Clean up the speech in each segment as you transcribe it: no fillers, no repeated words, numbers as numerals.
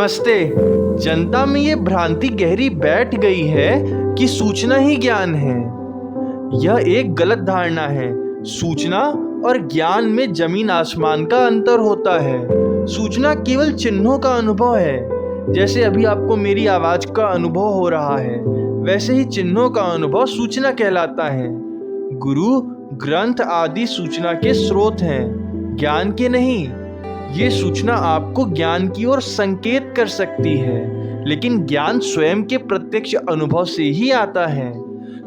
नमस्ते। जनता में ये भ्रांति गहरी बैठ गई है कि सूचना ही ज्ञान है। यह एक गलत धारणा है। सूचना और ज्ञान में जमीन आसमान का अंतर होता है। सूचना केवल चिन्हों का अनुभव है। जैसे अभी आपको मेरी आवाज का अनुभव हो रहा है, वैसे ही चिन्हों का अनुभव सूचना कहलाता है। गुरु, ग्रंथ आदि सूचना के स्रोत हैं, ज्ञान के नहीं। ये सूचना आपको ज्ञान की ओर संकेत कर सकती है, लेकिन ज्ञान स्वयं के प्रत्यक्ष अनुभव से ही आता है।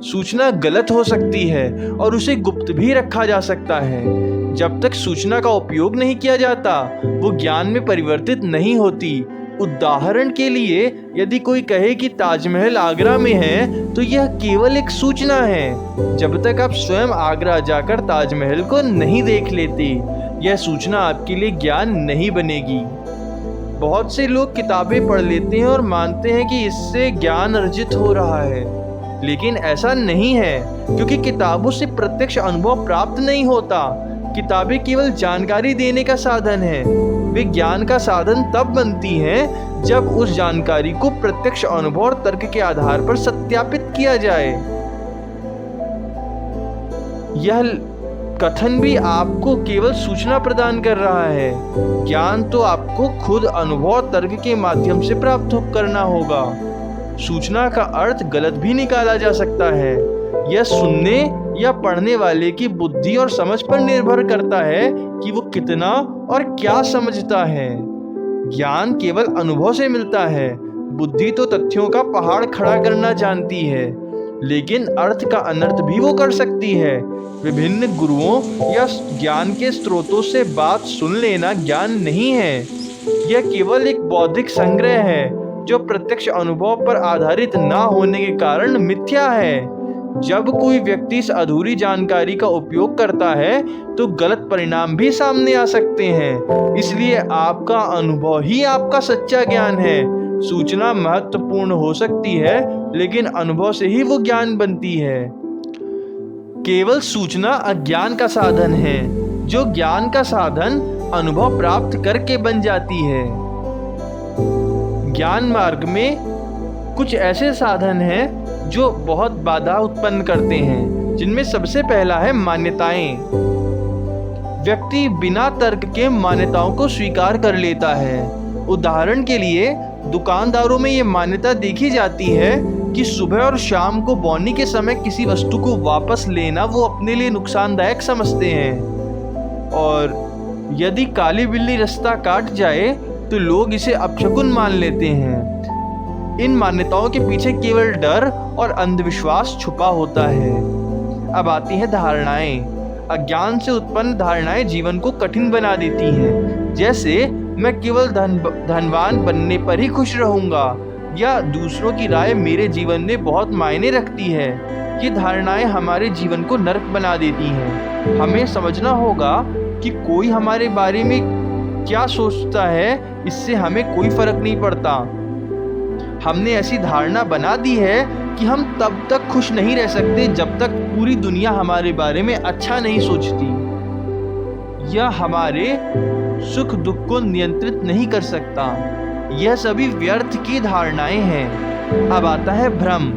सूचना गलत हो सकती है और उसे गुप्त भी रखा जा सकता है। जब तक सूचना का उपयोग नहीं किया जाता, वो ज्ञान में परिवर्तित नहीं होती। उदाहरण के लिए, यदि कोई कहे कि ताजमहल आगरा में है, तो यह केवल एक सूचना है। जब तक आप स्वयं आगरा जाकर ताजमहल को नहीं देख लेते, यह सूचना आपके लिए ज्ञान नहीं बनेगी। बहुत से लोग किताबें पढ़ लेते हैं और मानते हैं कि इससे ज्ञान अर्जित हो रहा है, लेकिन ऐसा नहीं है, क्योंकि किताबों से प्रत्यक्ष अनुभव प्राप्त नहीं होता। किताबें केवल जानकारी देने का साधन है। वे ज्ञान का साधन तब बनती हैं जब उस जानकारी को प्रत्यक्ष अनुभव और तर्क के आधार पर सत्यापित किया जाए। यह कथन भी आपको केवल सूचना प्रदान कर रहा है। ज्ञान तो आपको खुद अनुभव तर्क के माध्यम से प्राप्त करना होगा। सूचना का अर्थ गलत भी निकाला जा सकता है। यह सुनने या पढ़ने वाले की बुद्धि और समझ पर निर्भर करता है कि वो कितना और क्या समझता है। ज्ञान केवल अनुभव से मिलता है। बुद्धि तो तथ्यों का पहाड़ खड़ा करना जानती है, लेकिन अर्थ का अनर्थ भी वो कर सकती है। विभिन्न गुरुओं या ज्ञान के स्रोतों से बात सुन लेना ज्ञान नहीं है। यह केवल एक बौद्धिक संग्रह है, जो प्रत्यक्ष अनुभव पर आधारित ना होने के कारण मिथ्या है। जब कोई व्यक्ति इस अधूरी जानकारी का उपयोग करता है, तो गलत परिणाम भी सामने आ सकते हैं। इसलिए आपका अनुभव ही आपका सच्चा ज्ञान है। सूचना महत्वपूर्ण हो सकती है, लेकिन अनुभव से ही वो ज्ञान बनती है। केवल सूचना अज्ञान का साधन है, जो ज्ञान का साधन अनुभव प्राप्त करके बन जाती है। ज्ञान मार्ग में कुछ ऐसे साधन हैं जो बहुत बाधा उत्पन्न करते हैं, जिनमें सबसे पहला है मान्यताएं। व्यक्ति बिना तर्क के मान्यताओं को स्वीकार कर लेता है। उदाहरण के लिए, दुकानदारों में ये मान्यता देखी जाती है कि सुबह और शाम को बोनी के समय किसी वस्तु को वापस लेना वो अपने लिए नुकसानदायक समझते हैं, और यदि काली बिल्ली रास्ता काट जाए तो लोग इसे अपशकुन मान लेते हैं। इन मान्यताओं के पीछे केवल डर और अंधविश्वास छुपा होता है। अब आती हैं धारणाएं। अज्ञान से उत्पन्न धारणाएं जीवन को कठिन बना देती हैं। जैसे, मैं केवल धनवान बनने पर ही खुश रहूंगा, या दूसरों की राय मेरे जीवन में बहुत मायने रखती है। ये धारणाएं हमारे जीवन को नरक बना देती हैं। हमें समझना होगा कि कोई हमारे बारे में क्या सोचता है, इससे हमें कोई फर्क नहीं पड़ता। हमने ऐसी धारणा बना दी है कि हम तब तक खुश नहीं रह सकते जब तक पूरी दुनिया हमारे बारे में अच्छा नहीं सोचती। यह हमारे सुख दुख को नियंत्रित नहीं कर सकता। यह सभी व्यर्थ की धारणाएं हैं। अब आता है भ्रम।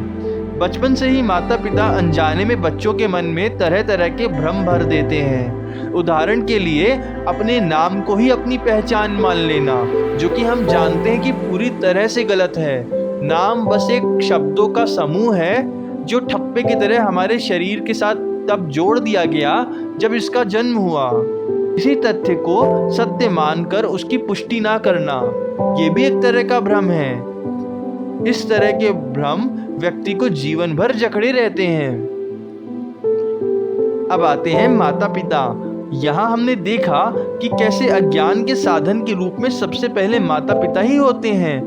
बचपन से ही माता पिता अनजाने में बच्चों के मन में तरह तरह के भ्रम भर देते हैं। उदाहरण के लिए, अपने नाम को ही अपनी पहचान मान लेना, जो कि हम जानते हैं कि पूरी तरह से गलत है। नाम बस एक शब्दों का समूह है, जो ठप्पे की तरह हमारे शरीर के साथ तब जोड़ दिया गया जब इसका जन्म हुआ। इसी तथ्य को सत्य मानकर उसकी पुष्टि ना करना, ये भी एक तरह का भ्रम है। इस तरह के भ्रम व्यक्ति को जीवन भर जकड़े रहते हैं। अब आते हैं माता पिता। यहाँ हमने देखा कि कैसे अज्ञान के साधन के रूप में सबसे पहले माता पिता ही होते हैं,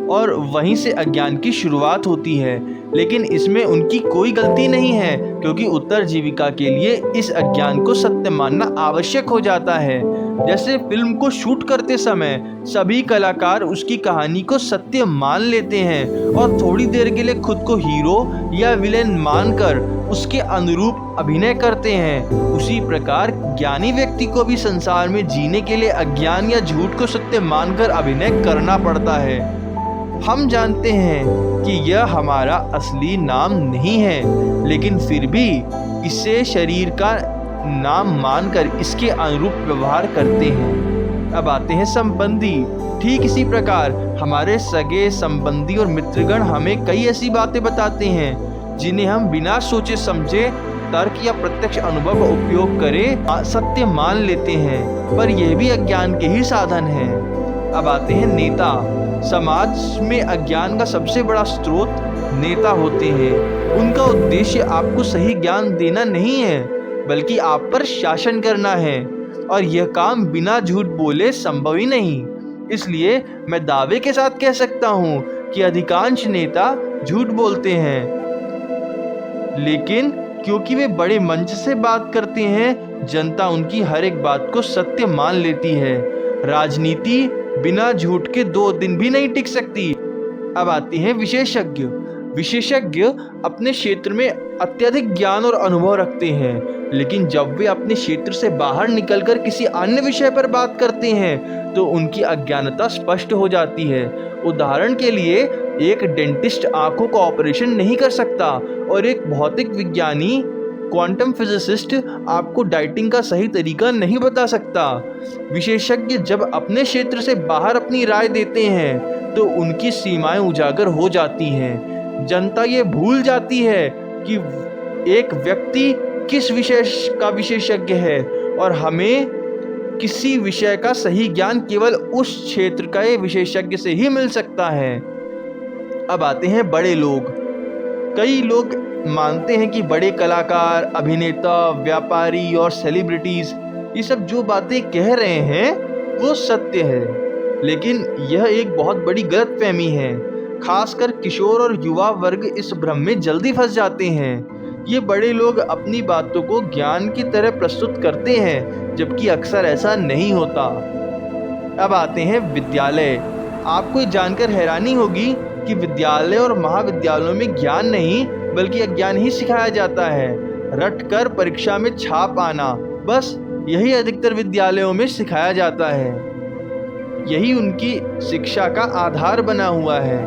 और वहीं से अज्ञान की शुरुआत होती है। लेकिन इसमें उनकी कोई गलती नहीं है, क्योंकि उत्तरजीविका के लिए इस अज्ञान को सत्य मानना आवश्यक हो जाता है। जैसे फिल्म को शूट करते समय सभी कलाकार उसकी कहानी को सत्य मान लेते हैं और थोड़ी देर के लिए खुद को हीरो या विलेन मानकर उसके अनुरूप अभिनय करते हैं, उसी प्रकार ज्ञानी व्यक्ति को भी संसार में जीने के लिए अज्ञान या झूठ को सत्य मानकर अभिनय करना पड़ता है। हम जानते हैं कि यह हमारा असली नाम नहीं है, लेकिन फिर भी इसे शरीर का नाम मानकर इसके अनुरूप व्यवहार करते हैं। अब आते हैं संबंधी। ठीक इसी प्रकार हमारे सगे संबंधी और मित्रगण हमें कई ऐसी बातें बताते हैं जिन्हें हम बिना सोचे समझे तर्क या प्रत्यक्ष अनुभव का उपयोग करे सत्य मान लेते हैं, पर यह भी अज्ञान के ही साधन है। अब आते हैं नेता। समाज में अज्ञान का सबसे बड़ा स्रोत नेता होते हैं। उनका उद्देश्य आपको सही ज्ञान देना नहीं है, बल्कि आप पर शासन करना है, और यह काम बिना झूठ बोले संभव ही नहीं। इसलिए मैं दावे के साथ कह सकता हूँ कि अधिकांश नेता झूठ बोलते हैं, लेकिन क्योंकि वे बड़े मंच से बात करते हैं, जनता उनकी हर एक बात को सत्य मान लेती है। राजनीति बिना झूठ के 2 दिन भी नहीं टिक सकती। अब आते हैं विशेषज्ञ। विशेषज्ञ अपने क्षेत्र में अत्यधिक ज्ञान और अनुभव रखते हैं, लेकिन जब वे अपने क्षेत्र से बाहर निकलकर किसी अन्य विषय पर बात करते हैं तो उनकी अज्ञानता स्पष्ट हो जाती है। उदाहरण के लिए, एक डेंटिस्ट आंखों का ऑपरेशन नहीं कर सकता और एक भौतिक विज्ञानी क्वांटम फिजिसिस्ट आपको डाइटिंग का सही तरीका नहीं बता सकता। विशेषज्ञ जब अपने क्षेत्र से बाहर अपनी राय देते हैं तो उनकी सीमाएं उजागर हो जाती हैं। जनता ये भूल जाती है कि एक व्यक्ति किस विषय का विशेषज्ञ है, और हमें किसी विषय का सही ज्ञान केवल उस क्षेत्र का विशेषज्ञ से ही मिल सकता है। अब आते हैं बड़े लोग। कई लोग मानते हैं कि बड़े कलाकार, अभिनेता, व्यापारी और सेलिब्रिटीज ये सब जो बातें कह रहे हैं वो सत्य है, लेकिन यह एक बहुत बड़ी गलतफहमी है। खासकर किशोर और युवा वर्ग इस भ्रम में जल्दी फंस जाते हैं। ये बड़े लोग अपनी बातों को ज्ञान की तरह प्रस्तुत करते हैं, जबकि अक्सर ऐसा नहीं होता। अब आते हैं विद्यालय। आपको जानकर हैरानी होगी कि विद्यालय और महाविद्यालयों में ज्ञान नहीं बल्कि अज्ञान ही सिखाया जाता है। रटकर परीक्षा में छाप आना, बस यही अधिकतर विद्यालयों में सिखाया जाता है। यही उनकी शिक्षा का आधार बना हुआ है।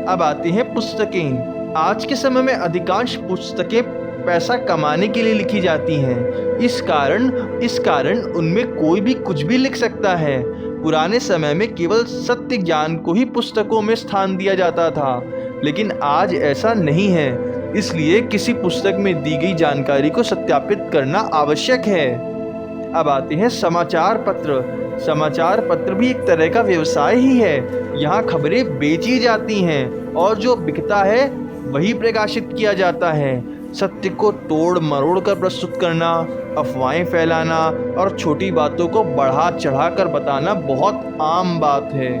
अब आती हैं पुस्तकें। आज के समय में अधिकांश पुस्तकें पैसा कमाने के लिए लिखी जाती हैं। इस कारण उनमें कोई भी कुछ भी लिख सकता है। पुराने समय में केवल सत्य ज्ञान को ही पुस्तकों में स्थान दिया जाता था, लेकिन आज ऐसा नहीं है। इसलिए किसी पुस्तक में दी गई जानकारी को सत्यापित करना आवश्यक है। अब आते हैं समाचार पत्र। समाचार पत्र भी एक तरह का व्यवसाय ही है। यहाँ खबरें बेची जाती हैं और जो बिकता है वही प्रकाशित किया जाता है। सत्य को तोड़ मरोड़ कर प्रस्तुत करना, अफवाहें फैलाना और छोटी बातों को बढ़ा चढ़ाकर बताना बहुत आम बात है।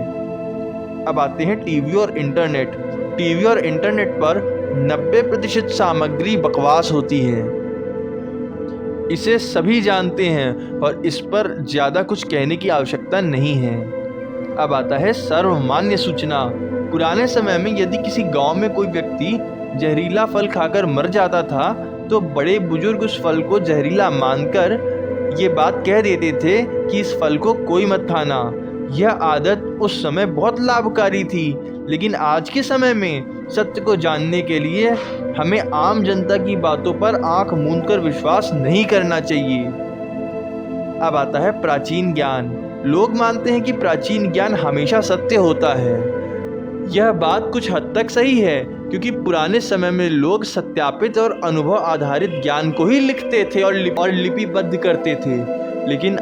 अब आते हैं टीवी और इंटरनेट। टीवी और इंटरनेट पर 90% सामग्री बकवास होती है। इसे सभी जानते हैं और इस पर ज़्यादा कुछ कहने की आवश्यकता नहीं है। अब आता है सर्वमान्य सूचना। पुराने समय में यदि किसी गांव में कोई व्यक्ति जहरीला फल खाकर मर जाता था तो बड़े बुजुर्ग उस फल को जहरीला मानकर ये बात कह देते थे कि इस फल को कोई मत खाना। यह आदत उस समय बहुत लाभकारी थी, लेकिन आज के समय में सत्य को जानने के लिए हमें आम जनता की बातों पर आंख मूंदकर विश्वास नहीं करना चाहिए। अब आता है प्राचीन ज्ञान। लोग मानते हैं कि प्राचीन ज्ञान हमेशा सत्य होता है। यह बात कुछ हद तक सही है, क्योंकि पुराने समय में लोग सत्यापित और अनुभव आधारित ज्ञान को ही लिखते थे और लिपिबद्ध करते थे। लेकिन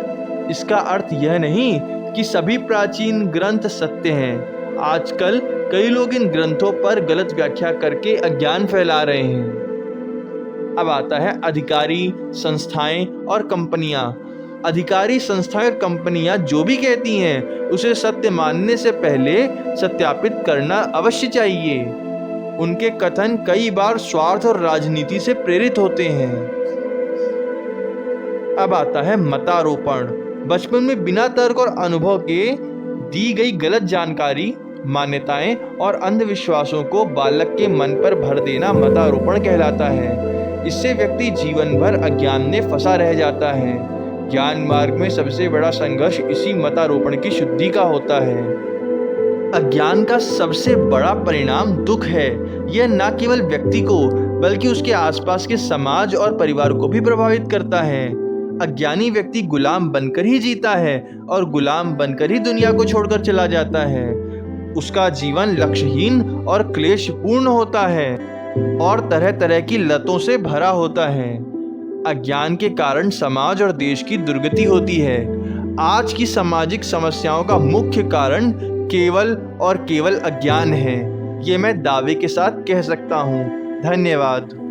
इसका अर्थ यह नहीं कि सभी प्राचीन ग्रंथ सत्य हैं। आजकल कई लोग इन ग्रंथों पर गलत व्याख्या करके अज्ञान फैला रहे हैं। अब आता है अधिकारी, संस्थाएं और कंपनियां। अधिकारी, संस्थाएं और कंपनियां जो भी कहती हैं उसे सत्य मानने से पहले सत्यापित करना अवश्य चाहिए। उनके कथन कई बार स्वार्थ और राजनीति से प्रेरित होते हैं। अब आता है मतारोपण। बचपन में बिना तर्क और अनुभव के दी गई गलत जानकारी, मान्यताएं और अंधविश्वासों को बालक के मन पर भर देना मतारोपण कहलाता है। इससे व्यक्ति जीवन भर अज्ञान में फंसा रह जाता है। ज्ञान मार्ग में सबसे बड़ा संघर्ष इसी मतारोपण की शुद्धि का होता है। अज्ञान का सबसे बड़ा परिणाम दुख है। यह न केवल व्यक्ति को बल्कि उसके आसपास के समाज और परिवार को भी प्रभावित करता है। अज्ञानी व्यक्ति गुलाम बनकर ही जीता है और गुलाम बनकर ही दुनिया को छोड़कर चला जाता है। उसका जीवन लक्ष्यहीन और क्लेशपूर्ण होता है और तरह तरह की लतों से भरा होता है। अज्ञान के कारण समाज और देश की दुर्गति होती है। आज की सामाजिक समस्याओं का मुख्य कारण केवल और केवल अज्ञान है। ये मैं दावे के साथ कह सकता हूँ। धन्यवाद।